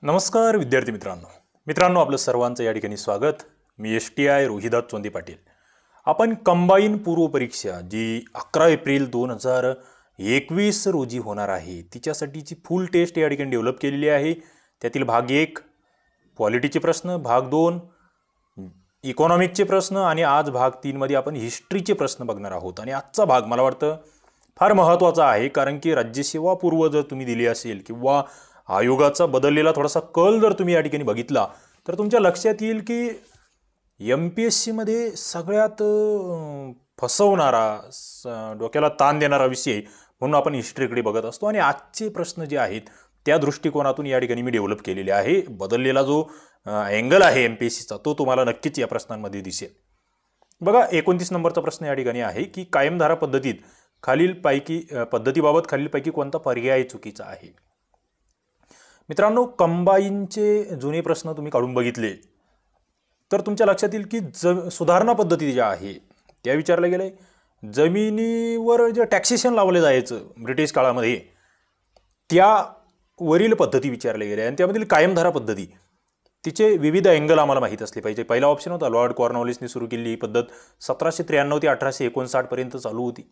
नमस्कार विद्यार्थी मित्रांनो आपलं सर्वांचं या ठिकाणी स्वागत। मी STI रोहिदास चोंदे पाटील। आपण कंबाईन पूर्व परीक्षा जी 11 एप्रिल 2021 रोजी होणार आहे तिच्यासाठीची फुल टेस्ट या ठिकाणी डेव्हलप केलेली आहे। त्यातील भाग 1 पॉलिटीचे प्रश्न, भाग 2 इकॉनॉमिकचे प्रश्न आणि आज भाग 3 मध्ये आपण हिस्ट्रीचे प्रश्न बघणार आहोत। आणि आजचा भाग मला वाटतं फार महत्त्वाचा आहे, कारण की राज्यसेवा पूर्व जर तुम्ही दिली असेल किंवा आयोगाचा बदललेला थोडासा कल जर तुम्ही या ठिकाणी बघितला तर तुमच्या लक्षात येईल की MPSC मध्ये सगळ्यात फसवणारा, डोक्याला ताण देणारा विषय म्हणून आपण हिस्ट्रीकडे बघत असतो। आणि आजचे प्रश्न जे आहेत त्या दृष्टिकोनातून या ठिकाणी मी डेव्हलप केलेले आहे। बदललेला जो अँगल आहे MPSCचा तो तुम्हाला नक्कीच या प्रश्नांमध्ये दिसेल। बघा 29 नंबरचा प्रश्न या ठिकाणी आहे की कायमधारा पद्धतीत पद्धतीबाबत खालीलपैकी कोणता पर्याय चुकीचा आहे। मित्रांनो, कंबाईनचे जुने प्रश्न तुम्ही काढून बघितले तर तुमच्या लक्षात येईल की सुधारणा पद्धती ज्या आहे त्या विचारल्या गेले। जमिनीवर जे टॅक्सेशन लावले जायचं ब्रिटिश काळामध्ये त्यावरील पद्धती विचारल्या गेल्या आणि त्यामधील कायमधारा पद्धती तिचे विविध अँगल आम्हाला माहीत असले पाहिजे। पहिला ऑप्शन होता लॉर्ड कॉर्नवॉलिसने सुरू केलेली ही पद्धत 1793 ते 1859 पर्यंत चालू होती।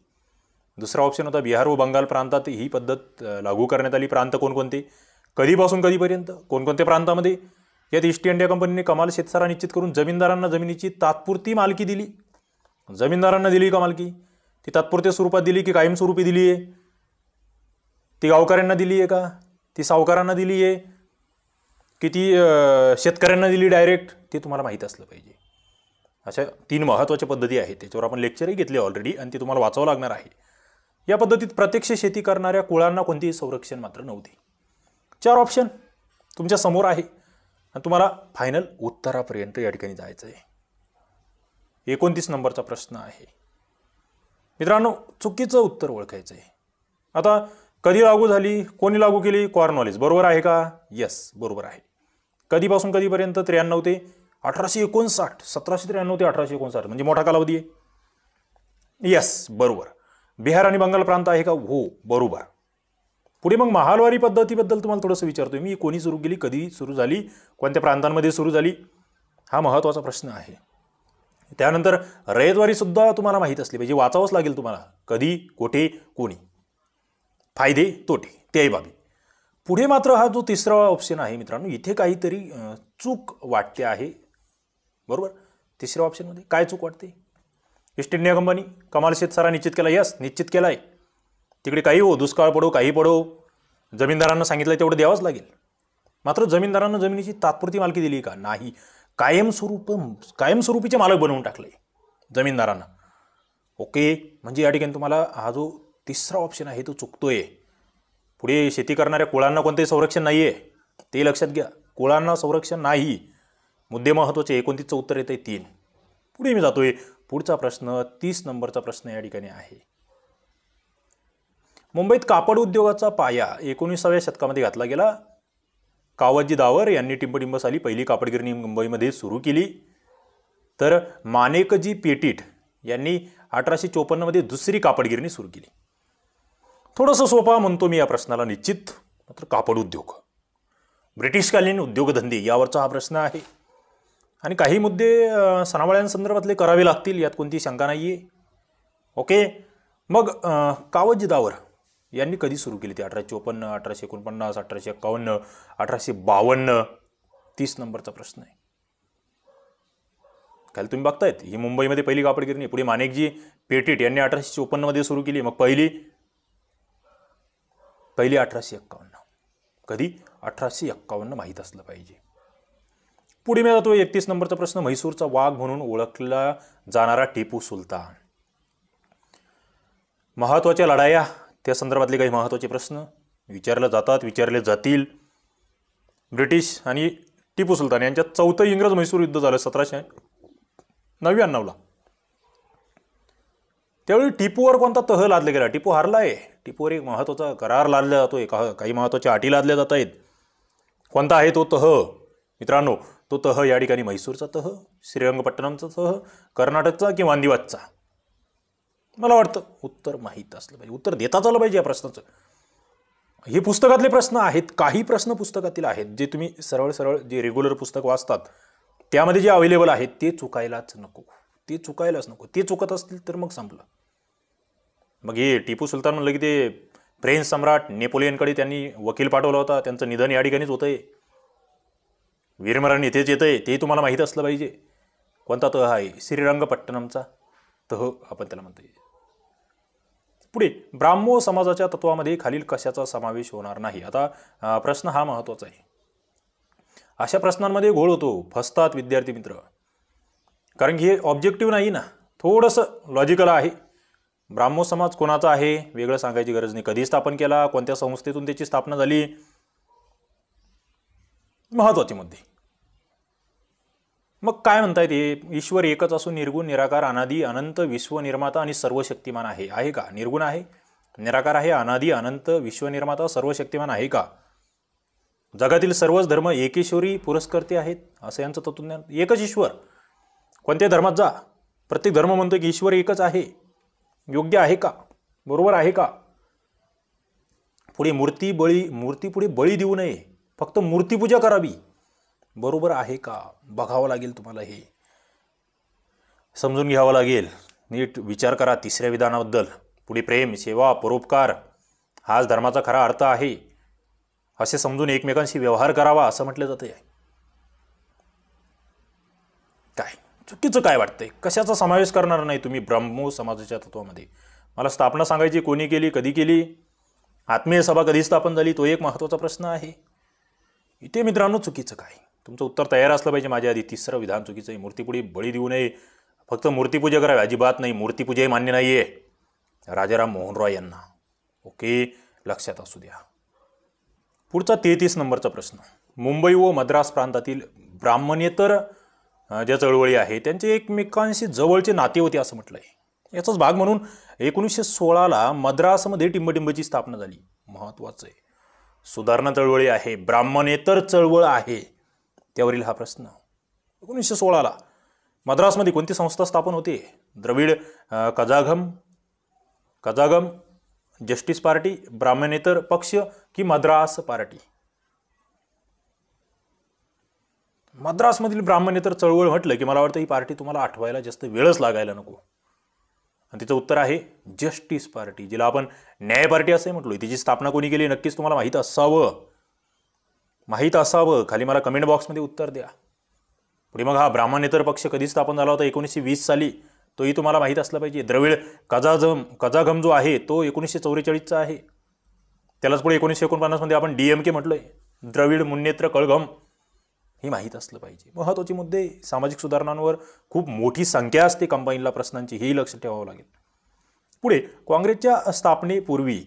दुसरा ऑप्शन होता बिहार व बंगाल प्रांतात ही पद्धत लागू करण्यात आली। प्रांत कोणकोणते, कधीपासून कधीपर्यंत, कोणकोणत्या प्रांतामध्ये। यात ईस्ट इंडिया कंपनीने कमाल शेतसारा निश्चित करून जमीनदारांना जमिनीची तात्पुरती मालकी दिली। जमीनदारांना दिली का मालकी? ती तात्पुरत्या स्वरूपात दिली की कायमस्वरूपी दिली आहे? ती गावकऱ्यांना दिली आहे का? ती सावकारांना दिली आहे की ती शेतकऱ्यांना दिली डायरेक्ट? ते तुम्हाला माहीत असलं पाहिजे। अशा 3 महत्त्वाच्या पद्धती आहेत, त्याच्यावर आपण लेक्चरही घेतले ऑलरेडी आणि ते तुम्हाला वाचावं लागणार आहे। या पद्धतीत प्रत्यक्ष शेती करणाऱ्या कुळांना कोणतेही संरक्षण मात्र नव्हते। 4 ऑप्शन तुमच्या समोर आहे आणि तुम्हाला फायनल उत्तरापर्यंत या ठिकाणी जायचं आहे। 29 नंबरचा प्रश्न आहे मित्रांनो, चुकीचं उत्तर ओळखायचं आहे। आता कधी लागू झाली, कोणी लागू केली? कॉर्नवॉलिस। बरोबर आहे का? यस, बरोबर आहे। कधीपासून कधीपर्यंत? 93 ते 1859। 1793 ते 1859 म्हणजे मोठा कालावधी आहे। यस, बरोबर। बिहार आणि बंगाल प्रांत आहे का? हो, बरोबर। पुढे मग महालवारी पद्धतीबद्दल तुम्हाला थोडंसं विचारतोय मी। कोणी सुरू केली, कधी सुरू झाली, कोणत्या प्रांतांमध्ये सुरू झाली, हा महत्त्वाचा प्रश्न आहे। त्यानंतर रयतवारी सुद्धा तुम्हाला माहीत असली पाहिजे, वाचावंच लागेल तुम्हाला। कधी, कोठे, कोणी, फायदे तोटे त्याही बाबी। पुढे मात्र हा जो तिसरा ऑप्शन आहे मित्रांनो, इथे काहीतरी चूक वाटते आहे। बरोबर, तिसऱ्या ऑप्शनमध्ये काय चूक वाटते? ईस्ट इंडिया कंपनी कमाल शेतसारा निश्चित केला। यस, निश्चित केलाय। तिकडे काही हो, दुष्काळ पडो, काही पडो, जमीनदारांना सांगितलं तेवढं द्यावंच लागेल। मात्र जमीनदारांना जमिनीची तात्पुरती मालकी दिली का? नाही, कायमस्वरूपीचे मालक बनवून टाकले जमीनदारांना। ओके, म्हणजे या ठिकाणी तुम्हाला हा जो तिसरा ऑप्शन आहे तो चुकतोय। पुढे शेती करणाऱ्या कुळांना कोणतेही संरक्षण नाही आहे, ते लक्षात घ्या। कुळांना संरक्षण नाही, मुद्दे महत्त्वाचे। 29चं उत्तर येतं 3। पुढे मी जातोय, पुढचा प्रश्न 30 नंबरचा प्रश्न या ठिकाणी आहे। मुंबईत कापड उद्योगाचा पाया 19व्या शतकामध्ये घातला गेला। कावजी दावर यांनी टिंबटिंब साली पहिली कापडगिरणी मुंबईमध्ये सुरू केली। तर मानेकजी पेटीट यांनी 1854 मध्ये दुसरी कापडगिरणी सुरू केली। थोडंसं सोपा म्हणतो मी या प्रश्नाला निश्चित, मात्र कापड उद्योग, ब्रिटिशकालीन उद्योगधंदे यावरचा हा प्रश्न आहे। आणि काही मुद्दे सणावाळ्यांसंदर्भातले करावे लागतील, यात कोणती शंका नाही आहे। ओके, मग कावजी दावर यांनी कधी सुरू केली ती? 1854, 1849, 1851, 1852। 30 नंबरचा प्रश्न आहे। खाली तुम्ही बघतायत ही मुंबईमध्ये पहिली कापडगिरणी। पुढे मानेकजी पेटीट यांनी 1854 मध्ये सुरू केली। मग पहिली 1851। कधी? 1851 माहीत असलं पाहिजे। पुढे मी जातो 31 नंबरचा प्रश्न। म्हैसूरचा वाघ म्हणून ओळखला जाणारा टिपू सुलतान। महत्त्वाच्या लढाया त्या संदर्भातले काही महत्त्वाचे प्रश्न विचारले जातात, विचारले जातील। ब्रिटिश आणि टिपू सुलतान यांच्यात चौथं इंग्रज म्हैसूर युद्ध झालं 1799ला। त्यावेळी टिपूवर कोणता तह लादला गेला? टिपू हारलाय। टिपूवर एक महत्त्वाचा करार लादला जातोय, काही महत्त्वाच्या अटी लादल्या जात आहेत। कोणता आहे तो तह मित्रांनो? तो तह या ठिकाणी म्हैसूरचा तह, श्रीरंगपट्टणमचा तह, कर्नाटकचा की वांदिवादचा? मला वाटतं उत्तर माहीत असलं पाहिजे, उत्तर देताच आलं पाहिजे या प्रश्नाचं। हे पुस्तकातले प्रश्न आहेत, काही प्रश्न पुस्तकातील आहेत जे तुम्ही सरळ सरळ जे रेग्युलर पुस्तक वाचतात त्यामध्ये जे अवेलेबल आहेत ते चुकायलाच नको, ते चुकायलाच नको. ते चुकत असतील तर मग संपलं. मग हे टिपू सुलतान म्हणलं की ते फ्रेंच सम्राट नेपोलियनकडे त्यांनी वकील पाठवला होता, त्यांचं निधन या ठिकाणीच होतंय, वीरमरण इथेच येतंय, ते तुम्हाला माहीत असलं पाहिजे. कोणता तह आहे? श्रीरंगपट्टणमचा तह आपण त्याला म्हणतोय. पुढे ब्राह्मो समाजाच्या तत्वामध्ये खालील कशाचा समावेश होणार नाही. आता प्रश्न हा महत्त्वाचा आहे. अशा प्रश्नांमध्ये घोळ होतो, फसतात विद्यार्थी मित्र, कारण की हे ऑब्जेक्टिव्ह नाही ना, थोडंसं लॉजिकल आहे. ब्राह्मो समाज कोणाचा आहे वेगळं सांगायची गरज नाही, कधी स्थापन केला, कोणत्या संस्थेतून त्याची स्थापना झाली, महत्त्वाचे मुद्दे. मग काय म्हणतायत हे? ईश्वर एकच असून निर्गुण निराकार अनादी अनंत विश्वनिर्माता आणि सर्वशक्तिमान आहे. आहे का? निर्गुण आहे, निराकार आहे, अनादी अनंत विश्वनिर्माता सर्वशक्तिमान आहे का? जगातील सर्वच धर्म एकेश्वरी पुरस्कर्ते आहेत असं यांचं तत्वज्ञान. एकच ईश्वर, कोणत्या धर्मात जा, प्रत्येक धर्म म्हणतो की ईश्वर एकच आहे. योग्य आहे का? बरोबर आहे का? पुढे मूर्ती पुढे बळी देऊ नये, फक्त मूर्तीपूजा करावी, बरोबर आहे का? बघावं लागेल तुम्हाला, हे समजून घ्यावं लागेल, नीट विचार करा तिसऱ्या विधानाबद्दल. पुढे प्रेम, सेवा, परोपकार हाच धर्माचा खरा अर्थ आहे असे समजून एकमेकांशी व्यवहार करावा असं म्हटलं जाते. काय चुकीचं काय वाटतंय? कशाचा समावेश करणार नाही तुम्ही ब्राह्मो समाजाच्या तत्वामध्ये? मला स्थापना सांगायची, कोणी केली, कधी केली, आत्मीय सभा कधी स्थापन झाली, तो एक महत्त्वाचा प्रश्न आहे. इथे मित्रांनो चुकीचं काय? तुमचं उत्तर तयार असलं पाहिजे. माझ्या आधी तिसरं विधान चुकीचं आहे. मूर्तीपुढे बळी देऊ नये, फक्त मूर्तीपूजा करावी, अजिबात नाही, मूर्तीपूजाही मान्य नाही आहे राजाराम मोहन रॉय यांना. ओके, लक्षात असू द्या. पुढचा 33 नंबरचा प्रश्न. मुंबई व मद्रास प्रांतातील ब्राह्मणेतर ज्या चळवळी आहे त्यांचे एकमेकांशी जवळचे नाते होते असं म्हटलंय. याचाच भाग म्हणून 1916ला मद्रासमध्ये टिंबटिंबची स्थापना झाली. महत्त्वाचं आहे. सुधारणा चळवळी आहे, ब्राह्मणेतर चळवळ आहे, त्यावरील हा प्रश्न. 1916ला मद्रासमध्ये कोणती संस्था स्थापन होते? द्रविड कजागम जस्टिस पार्टी, ब्राह्मणेतर पक्ष की मद्रास पार्टी? मद्रासमधील ब्राह्मणेतर चळवळ म्हटलं की मला वाटतं ही पार्टी तुम्हाला आठवायला जास्त वेळच लागायला नको. आणि तिचं उत्तर आहे जस्टिस पार्टी, जिला आपण न्याय पार्टी असंही म्हटलोय. तिची स्थापना कोणी केली नक्कीच तुम्हाला माहीत असावं. खाली मला कमेंट बॉक्समध्ये उत्तर द्या. पुढे मग हा ब्राह्मणेतर पक्ष कधी स्थापन झाला होता? 1920 साली, तोही तुम्हाला माहीत असला पाहिजे. द्रविड कजागम जो आहे तो 1944चा आहे. त्यालाच पुढे 1949 मध्ये आपण DMK म्हटलंय, द्रविड मुन्नेत्र कळघम, हे माहीत असलं पाहिजे. महत्त्वाचे मुद्दे. सामाजिक सुधारणांवर खूप मोठी संख्या असते कंबाईनला प्रश्नांची, हेही लक्ष ठेवावं लागेल. पुढे काँग्रेसच्या स्थापनेपूर्वी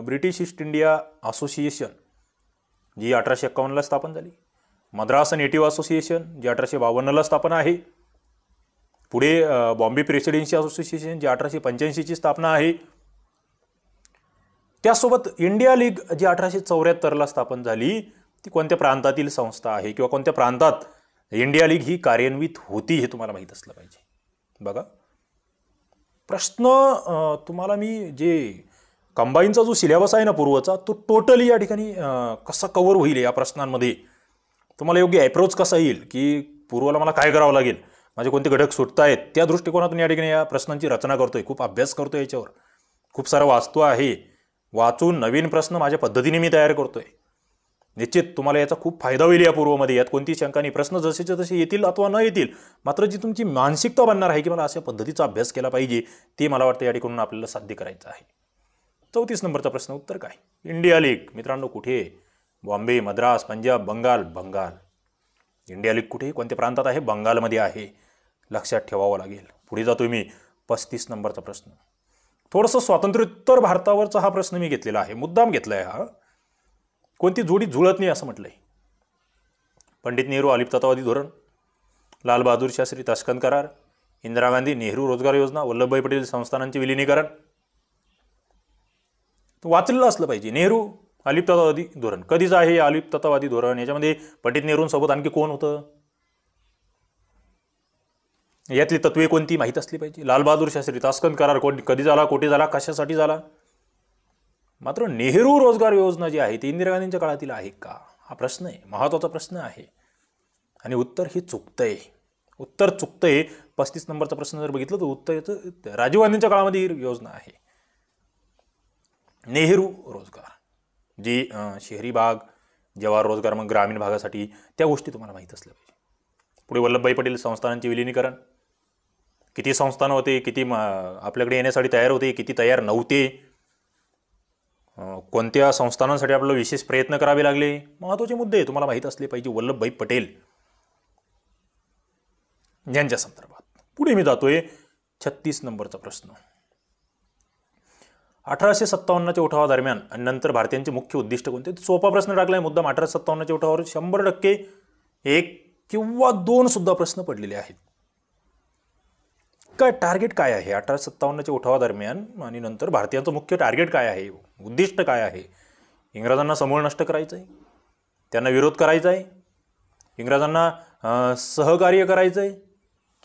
ब्रिटिश ईस्ट इंडिया असोसिएशन जी 1851ला स्थापन झाली, मद्रास नेटिव्ह असोसिएशन जी 1852ला स्थापना आहे, पुढे बॉम्बे प्रेसिडेन्सी असोसिएशन जी 1885ची स्थापना आहे, त्यासोबत इंडिया लीग जी 1874ला स्थापन झाली, ती कोणत्या प्रांतातील संस्था आहे किंवा कोणत्या प्रांतात इंडिया लीग ही कार्यान्वित होती हे तुम्हाला माहीत असलं पाहिजे. बघा प्रश्न तुम्हाला मी जे कंबाईनचा जो सिलेबस आहे ना पूर्वचा, तो टोटली या ठिकाणी कसा कव्हर होईल या प्रश्नांमध्ये, तुम्हाला योग्य अप्रोच कसा येईल की पूर्वला मला काय करावं लागेल, माझे कोणते घटक सुटतायत, त्या दृष्टिकोनातून या ठिकाणी या प्रश्नांची रचना करतोय. खूप अभ्यास करतोय याच्यावर, खूप सारं वाचतो आहे, वाचून नवीन प्रश्न माझ्या पद्धतीने मी तयार करतोय. निश्चित तुम्हाला याचा खूप फायदा होईल या पूर्वमध्ये, यात कोणती शंका नाही. प्रश्न जसेच्या तसे येतील अथवा न येतील, मात्र जी तुमची मानसिकता बनणार आहे की मला अशा पद्धतीचा अभ्यास केला पाहिजे, ते मला वाटतं या ठिकाणून आपल्याला साध्य करायचं आहे. 34 नंबरचा प्रश्न उत्तर काय? इंडिया लीग मित्रांनो कुठे? बॉम्बे, मद्रास, पंजाब, बंगाल. इंडिया लीग कुठे, कोणत्या प्रांतात आहे? बंगालमध्ये आहे. लक्षात ठेवावं लागेल. पुढे जातोय मी 35 नंबरचा प्रश्न. थोडंसं स्वातंत्र्योत्तर भारतावरचा हा प्रश्न मी घेतलेला आहे, मुद्दाम घेतलाय हा. कोणती जोडी जुळत नाही असं म्हटलंय? पंडित नेहरू अलिप्ततावादी धोरण, लाल बहादूर शास्त्री ताशकंद करार, इंदिरा गांधी नेहरू रोजगार योजना, वल्लभभाई पटेल संस्थानांचे विलिनीकरण. वाचलेलं असलं पाहिजे. नेहरू अलिप्ततावादी धोरण कधीच आहे? अलिप्ततावादी धोरण याच्यामध्ये पंडित नेहरूंसोबत आणखी कोण होतं? यातली तत्वे कोणती माहीत असली पाहिजे. लाल बहादूर शास्त्री ताशकंद करार कधी झाला, कोठे झाला, कशासाठी झाला? मात्र नेहरू रोजगार योजना जी आहे ती इंदिरा गांधींच्या काळातील आहे का, हा प्रश्न आहे, महत्त्वाचा प्रश्न आहे. आणि उत्तर हे चुकतंय. उत्तर चुकतंय. 35 नंबरचा प्रश्न जर बघितलं तर उत्तर राजीव गांधींच्या काळामध्ये ही योजना आहे. नेहरू रोजगार, जी शहरी भाग, जवाहर रोजगार मग ग्रामीण भागासाठी, त्या गोष्टी तुम्हाला माहीत असल्या पाहिजे. पुढे वल्लभभाई पटेल संस्थानांचे विलिनीकरण, किती संस्थान होते, किती आपल्याकडे येण्यासाठी तयार होते, किती तयार नव्हते, कोणत्या संस्थानांसाठी आपल्याला विशेष प्रयत्न करावे लागले, महत्त्वाचे मुद्दे तुम्हाला माहीत असले पाहिजे वल्लभभाई पटेल यांच्या संदर्भात. पुढे मी जातोय 36 नंबरचा प्रश्न. 1857च्या उठावादरम्यान आणि नंतर भारतीयांचे मुख्य उद्दिष्ट कोणते. सोपा प्रश्न टाकलाय मुद्दाम. 1857च्या उठावावर 100% 1 किंवा 2 सुद्धा प्रश्न पडलेले आहेत. काय टार्गेट काय आहे 1857च्या उठावादरम्यान आणि नंतर भारतीयांचं मुख्य टार्गेट काय आहे, उद्दिष्ट काय आहे. इंग्रजांना समूळ नष्ट करायचं आहे, त्यांना विरोध करायचा आहे, इंग्रजांना सहकार्य करायचं आहे,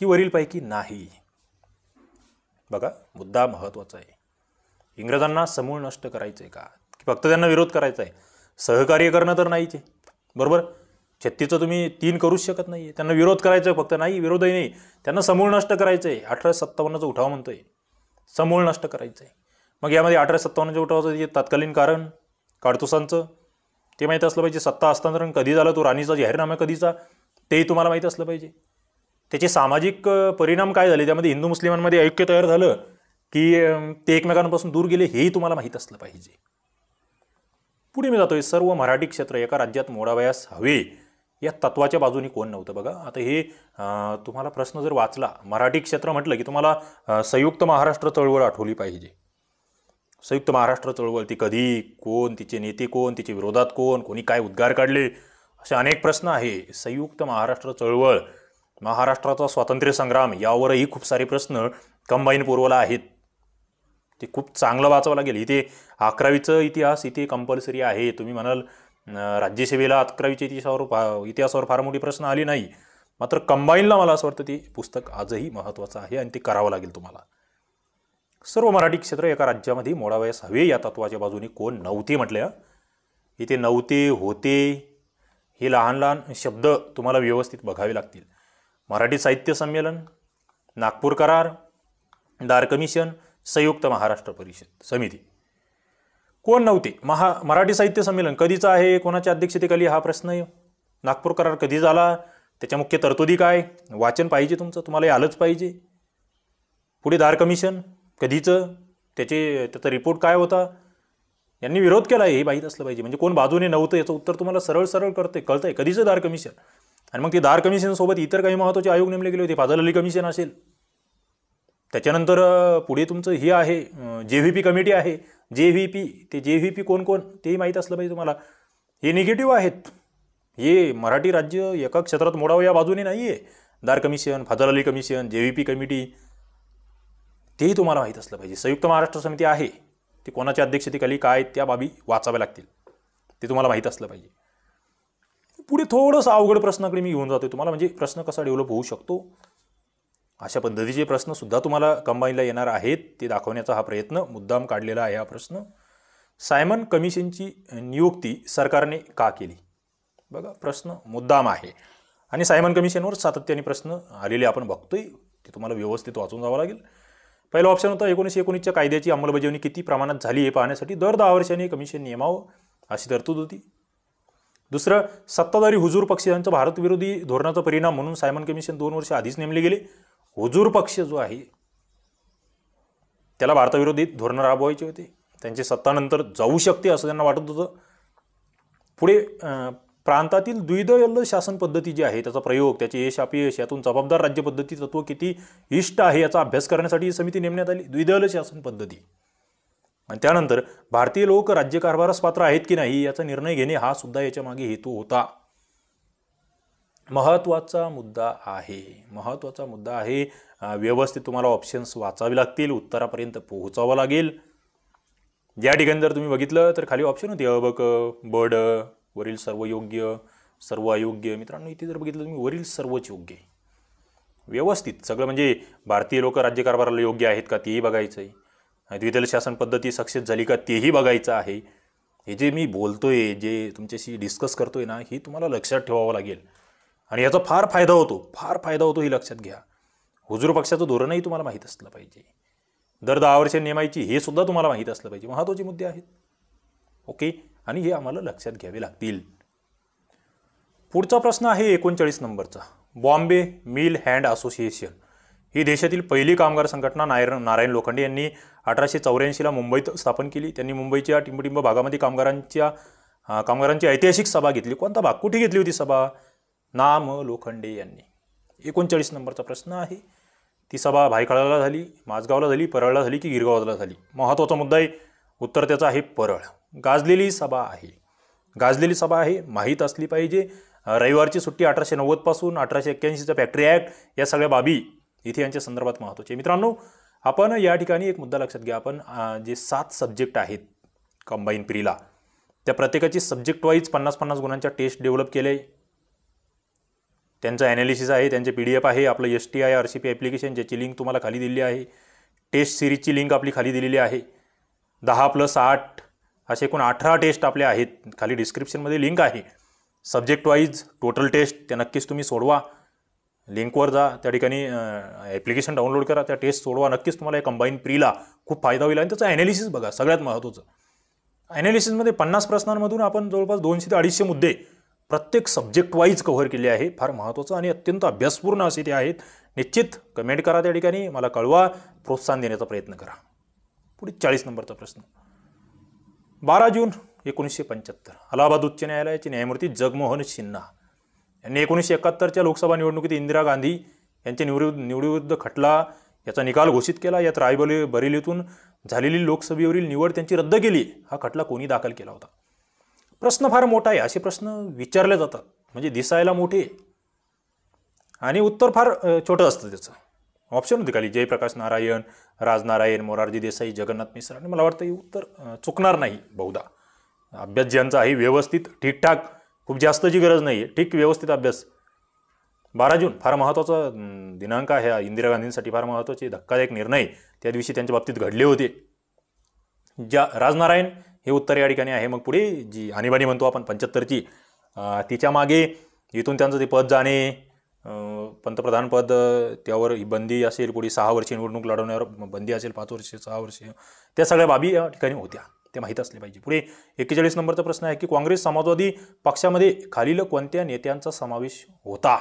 की वरीलपैकी नाही. बघा मुद्दा महत्त्वाचा आहे. इंग्रजांना समूळ नष्ट करायचं आहे का, की फक्त त्यांना विरोध करायचा आहे. सहकार्य करणं तर नाहीच आहे, बरोबर. 36चं तुम्ही 3 करूच शकत नाही. त्यांना विरोध करायचा आहे, फक्त नाही विरोधही नाही, त्यांना समूळ नष्ट करायचं आहे. 1857चा उठाव म्हणतोय समूळ नष्ट करायचं आहे. मग यामध्ये 1857च्या उठावाचं जे तत्कालीन कारण काडतुसांचं ते माहीत असलं पाहिजे. सत्ता हस्तांतरण कधी झालं, तो राणीचा जाहीरनामा कधीचा, तेही तुम्हाला माहीत असलं पाहिजे. त्याचे सामाजिक परिणाम काय झाले, त्यामध्ये हिंदू मुस्लिमांमध्ये ऐक्य तयार झालं की ते एकमेकांपासून दूर गेले, हेही तुम्हाला माहीत असलं पाहिजे. पुढे मी जातोय. सर्व मराठी क्षेत्र एका राज्यात मोडावयास हवे या तत्वाच्या बाजूनी कोण नव्हतं. बघा आता हे तुम्हाला प्रश्न जर वाचला, मराठी क्षेत्र म्हटलं की तुम्हाला संयुक्त महाराष्ट्र चळवळ आठवली पाहिजे. संयुक्त महाराष्ट्र चळवळ ती कधी, कोण, तिचे नेते कोण, तिच्या विरोधात कोण, कोणी काय उद्गार काढले, असे अनेक प्रश्न आहे. संयुक्त महाराष्ट्र चळवळ, महाराष्ट्राचा स्वातंत्र्य संग्राम, यावरही खूप सारे प्रश्न कंबाईन पूर्वला आहेत. ते खूप चांगलं वाचावं लागेल. इथे 11वीचं इतिहास इथे कंपल्सरी आहे. तुम्ही म्हणाल राज्यसेवेला 11वीच्या इतिहासावर फार मोठी प्रश्न आली नाही, मात्र कंबाईनला मला असं वाटतं ते पुस्तक आजही महत्त्वाचं आहे आणि ते करावं लागेल तुम्हाला. सर्व मराठी क्षेत्र एका राज्यामध्ये मोडावयास हवे या तत्वाच्या बाजूने कोण नव्हते म्हटल्या. इथे नव्हते, होते, हे लहान लहान शब्द तुम्हाला व्यवस्थित बघावे लागतील. मराठी साहित्य संमेलन, नागपूर करार, दार कमिशन, संयुक्त महाराष्ट्र परिषद समिती. कोण नव्हते. मराठी साहित्य संमेलन कधीचं आहे, कोणाच्या अध्यक्षतेखाली, हा प्रश्न आहे. नागपूर करार कधी झाला, त्याच्या मुख्य तरतुदी काय, वाचन पाहिजे तुमचं, तुम्हाला हे आलंच पाहिजे. पुढे दार कमिशन कधीचं, त्याचा रिपोर्ट काय होता, यांनी विरोध केला हे माहीत असलं पाहिजे. म्हणजे कोण बाजूने नव्हतं याचं उत्तर तुम्हाला सरळ सरळ कळतंय कधीचं दार कमिशन. आणि मग ते दार कमिशनसोबत इतर काही महत्त्वाचे आयोग नेमले गेले होते. फाजल अली कमिशन असेल, त्याच्यानंतर पुढे तुमचं हे आहे JVP कमिटी आहे. ते JVP कोण कोण तेही माहीत असलं पाहिजे तुम्हाला. हे निगेटिव्ह आहेत. हे मराठी राज्य एका क्षेत्रात मोडावं या बाजूने नाही आहे. दार commission, Fazal Ali commission, JVP committee, तेही तुम्हाला माहीत असलं पाहिजे. संयुक्त महाराष्ट्र समिती आहे, ती कोणाच्या अध्यक्षतेखाली, काय, त्या बाबी वाचाव्या लागतील, ते तुम्हाला माहीत असलं पाहिजे. पुढे थोडंसं अवघड प्रश्नाकडे मी घेऊन जातोय तुम्हाला, म्हणजे प्रश्न कसा डेव्हलप होऊ शकतो अशा पद्धतीचे प्रश्न सुद्धा तुम्हाला कंबाईनला येणार आहेत, ते दाखवण्याचा हा प्रयत्न मुद्दाम काढलेला आहे. हा प्रश्न, सायमन कमिशनची नियुक्ती सरकारने का केली. बघा प्रश्न मुद्दाम आहे आणि सायमन कमिशनवर सातत्याने प्रश्न आलेले आपण बघतोय, ते तुम्हाला व्यवस्थित वाचून जावं लागेल. पहिला ऑप्शन होता 1919च्या कायद्याची अंमलबजावणी किती प्रमाणात झाली हे पाहण्यासाठी दर 10 वर्षांनी कमिशन नेमावं अशी तरतूद होती. दुसरं, सत्ताधारी हुजूर पक्ष यांचा भारतविरोधी धोरणाचा परिणाम म्हणून सायमन कमिशन 2 वर्ष आधीच नेमले गेले. हुजूर पक्ष जो आहे त्याला भारताविरोधी धोरण राबवायचे होते, त्यांची सत्तानंतर जाऊ शकते असं त्यांना वाटत होतं. पुढे प्रांतातील द्विदल शासन पद्धती जी आहे त्याचा प्रयोग, त्याचे यश अपयश, यातून जबाबदार राज्य पद्धती तत्व किती इष्ट आहे याचा अभ्यास करण्यासाठी ही समिती नेमण्यात आली, द्विदल शासन पद्धती. आणि त्यानंतर भारतीय लोक राज्यकारभारास पात्र आहेत की नाही याचा निर्णय घेणे हा सुद्धा याच्या मागे हेतू होता. महत्त्वाचा मुद्दा आहे. व्यवस्थित तुम्हाला ऑप्शन्स वाचावे लागतील, उत्तरापर्यंत पोहोचावं लागेल. ज्या ठिकाणी जर तुम्ही बघितलं तर खाली ऑप्शन होते अबक, बड, वरील सर्व योग्य, सर्व अयोग्य. मित्रांनो इथे जर बघितलं तुम्ही वरील सर्वच योग्य आहे. व्यवस्थित सगळं, म्हणजे भारतीय लोक राज्यकारभाराला योग्य आहेत का तेही बघायचं आहे. द्विदल शासन पद्धती सक्सेस झाली का तेही बघायचं आहे. हे जे मी बोलतोय, जे तुमच्याशी डिस्कस करतोय ना, ही तुम्हाला लक्षात ठेवावं लागेल आणि याचा फार फायदा होतो हे लक्षात घ्या. हुजूर पक्षाचं धोरणही तुम्हाला माहीत असलं पाहिजे. दर 10 वर्षे नेमायची हे सुद्धा तुम्हाला माहीत असलं पाहिजे. महत्त्वाचे मुद्दे आहेत. ओके, आणि हे आम्हाला लक्षात घ्यावे लागतील. पुढचा प्रश्न आहे 39 नंबरचा. बॉम्बे मिल हँड असोसिएशन ही देशातील पहिली कामगार संघटना नारायण लोखंडे यांनी 1884ला मुंबईत स्थापन केली. त्यांनी मुंबईच्या टिंबटिंब भागामध्ये कामगारांची ऐतिहासिक सभा घेतली. कोणता भाग, कुठे घेतली होती सभा? नाम लोखंडे यांनी. 39 नंबरचा प्रश्न आहे. ती सभा भायखळ्याला झाली, माझगावला झाली, परळला झाली की गिरगावला झाली? महत्त्वाचा मुद्दा आहे. उत्तर त्याचं आहे परळ. गाजलेली सभा आहे, माहीत असली पाहिजे. रविवारची सुट्टी 1890 पासून 1881चा फॅक्टरी ॲक्ट, या सगळ्या बाबी इथे यांच्या संदर्भात महत्त्वाचे. मित्रांनो, आपण या ठिकाणी एक मुद्दा लक्षात घ्या. आपण जे 7 सब्जेक्ट आहेत कंबाईन प्रीला, त्या प्रत्येकाची सब्जेक्ट वाईज 50-50 गुणांच्या टेस्ट डेव्हलप केले. त्यांचं ॲनालिसिस आहे, त्यांचे PDF आहे. आपलं STI RCP ॲप्लिकेशन, ज्याची लिंक तुम्हाला खाली दिलेली आहे. टेस्ट सिरीजची लिंक आपली खाली दिलेली आहे. 10+8 असे एकूण 18 टेस्ट आपल्या आहेत. खाली डिस्क्रिप्शनमध्ये लिंक आहे. सब्जेक्ट वाईज टोटल टेस्ट त्या नक्कीच तुम्ही सोडवा. लिंकवर जा, त्या ठिकाणी ॲप्लिकेशन डाउनलोड करा, त्या टेस्ट सोडवा. नक्कीच तुम्हाला या कंबाईन प्रीला खूप फायदा होईल. आणि त्याचं ॲनालिसिस बघा, सगळ्यात महत्त्वाचं. ॲनालिसिसमध्ये 50 प्रश्नांमधून आपण जवळपास 200 ते 250 मुद्दे प्रत्येक सब्जेक्ट वाईज कव्हर केले आहे. फार महत्त्वाचं आणि अत्यंत अभ्यासपूर्ण असे ते आहेत. निश्चित कमेंट करा, त्या ठिकाणी मला कळवा, प्रोत्साहन देण्याचा प्रयत्न करा. पुढे 40 नंबरचा प्रश्न. 12 जून 1975 अलाहाबाद उच्च न्यायालयाचे न्यायमूर्ती जगमोहन सिन्हा यांनी 1971च्या लोकसभा निवडणुकीत इंदिरा गांधी यांच्या निवडीविरुद्ध खटला याचा निकाल घोषित केला. यात रायबरेलीतून झालेली लोकसभेवरील निवड त्यांची रद्द केली. हा खटला कोणी दाखल केला होता? प्रश्न फार मोठा आहे. असे प्रश्न विचारले जातात, म्हणजे दिसायला मोठे आणि उत्तर फार छोटं असतं त्याचं. ऑप्शन होते खाली जयप्रकाश नारायण, राजनारायण, मोरारजी देसाई, जगन्नाथ मिश्र. आणि मला वाटतं हे उत्तर चुकणार नाही बहुधा. अभ्यास ज्यांचा आहे व्यवस्थित, ठीकठाक, खूप जास्तची गरज नाही आहे, ठीक व्यवस्थित अभ्यास. 12 जून फार महत्त्वाचा दिनांक आहे. इंदिरा गांधींसाठी फार महत्त्वाचे धक्कादायक निर्णय त्या दिवशी त्यांच्या बाबतीत घडले होते. राजनारायण हे उत्तर या ठिकाणी आहे. मग पुढे जी आणीबाणी म्हणतो आपण 75ची, तिच्या मागे इथून त्यांचं ते पद जाणे, पंतप्रधान पद, त्यावर बंदी असेल, पुढे 6 वर्षे निवडणूक लढवण्यावर बंदी असेल, 5 वर्षे, 6 वर्षे, त्या सगळ्या बाबी या ठिकाणी होत्या. ते माहीत असले पाहिजे. पुढे 41 नंबरचा प्रश्न आहे की काँग्रेस समाजवादी पक्षामध्ये खालील कोणत्या नेत्यांचा समावेश होता?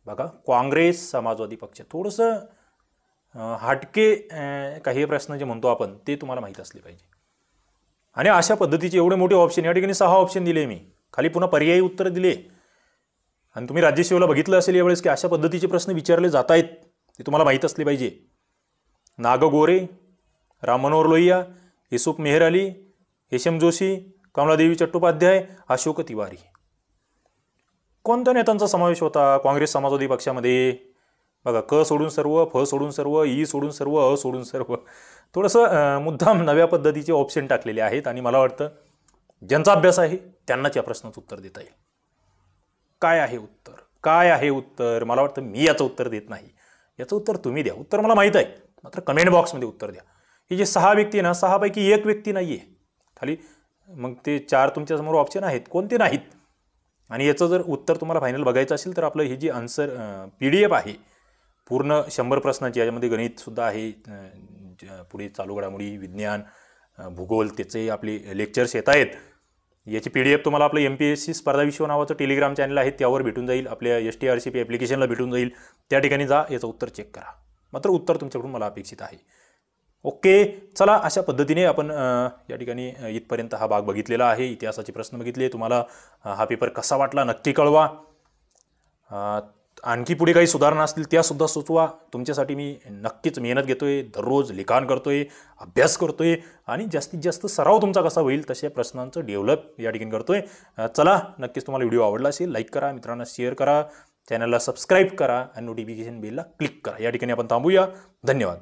बघा, काँग्रेस समाजवादी पक्ष थोडंसं हटके काही प्रश्न जे म्हणतो आपण ते तुम्हाला माहीत असले पाहिजे. आणि अशा पद्धतीचे एवढे मोठे ऑप्शन, या ठिकाणी 6 ऑप्शन दिले मी, खाली पुन्हा पर्यायी उत्तर दिले. आणि तुम्ही राज्यसेवेला बघितलं असेल यावेळेस की अशा पद्धतीचे प्रश्न विचारले जात आहेत, ते तुम्हाला माहीत असले पाहिजे. नाग गोरे, राम मनोहर लोहिया, युसुफ मेहर अली, हेशम जोशी, कमलादेवी चट्टोपाध्याय, अशोक तिवारी. कोणत्या नेत्यांचा समावेश होता काँग्रेस समाजवादी पक्षामध्ये? बघा, क सोडून सर्व, फ सोडून सर्व, ई सोडून सर्व, अ सोडून सर्व. थोडंसं मुद्दाम नव्या पद्धतीचे ऑप्शन टाकलेले आहेत आणि मला वाटतं ज्यांचा अभ्यास आहे त्यांनाच या प्रश्नाचं उत्तर देता येईल. काय आहे उत्तर? काय आहे उत्तर? मला वाटतं मी याचं उत्तर देत नाही, याचं उत्तर तुम्ही द्या. उत्तर मला माहीत आहे, मात्र कमेंट बॉक्समध्ये उत्तर द्या. हे जे 6 व्यक्ती आहे ना, 6 पैकी एक व्यक्ती नाही आहे खाली. मग ते 4 तुमच्यासमोर ऑप्शन आहेत, कोणते नाहीत. आणि याचं जर उत्तर तुम्हाला फायनल बघायचं असेल तर आपलं ही जी आन्सर PDF आहे पूर्ण 100 प्रश्नांची, याच्यामध्ये गणितसुद्धा आहे, पुढे चालू घडामोडी, विज्ञान, भूगोल, त्याचे आपले लेक्चर्स येत आहेत. याची PDF तुम्हाला आपलं MPSC स्पर्धा विश्व नावाचं टेलिग्राम चॅनल आहे, त्यावर भेटून जाईल. आपल्या STI RCP ॲप्लिकेशनला भेटून जाईल. त्या ठिकाणी जा, याचं उत्तर चेक करा. मात्र उत्तर तुमच्याकडून मला अपेक्षित आहे. ओके, चला, अशा पद्धतीने आपण या ठिकाणी इथपर्यंत हा भाग बघितलेला आहे. इतिहासाचे प्रश्न बघितले. तुम्हाला हा पेपर कसा वाटला नक्की कळवा. आणखी पुढे काही सुधारणा असतील त्यासुद्धा सुचवा. तुमच्यासाठी मी नक्कीच मेहनत घेतोय, दररोज लिखाण करतोय, अभ्यास करतोय आणि जास्तीत जास्त सराव तुमचा कसा होईल तशा प्रश्नांचं डेव्हलप या ठिकाणी करतोय. चला, नक्कीच तुम्हाला व्हिडिओ आवडला असेल लाईक करा, मित्रांना शेअर करा, चॅनलला सबस्क्राईब करा आणि नोटिफिकेशन बेलला क्लिक करा. या ठिकाणी आपण थांबूया. धन्यवाद.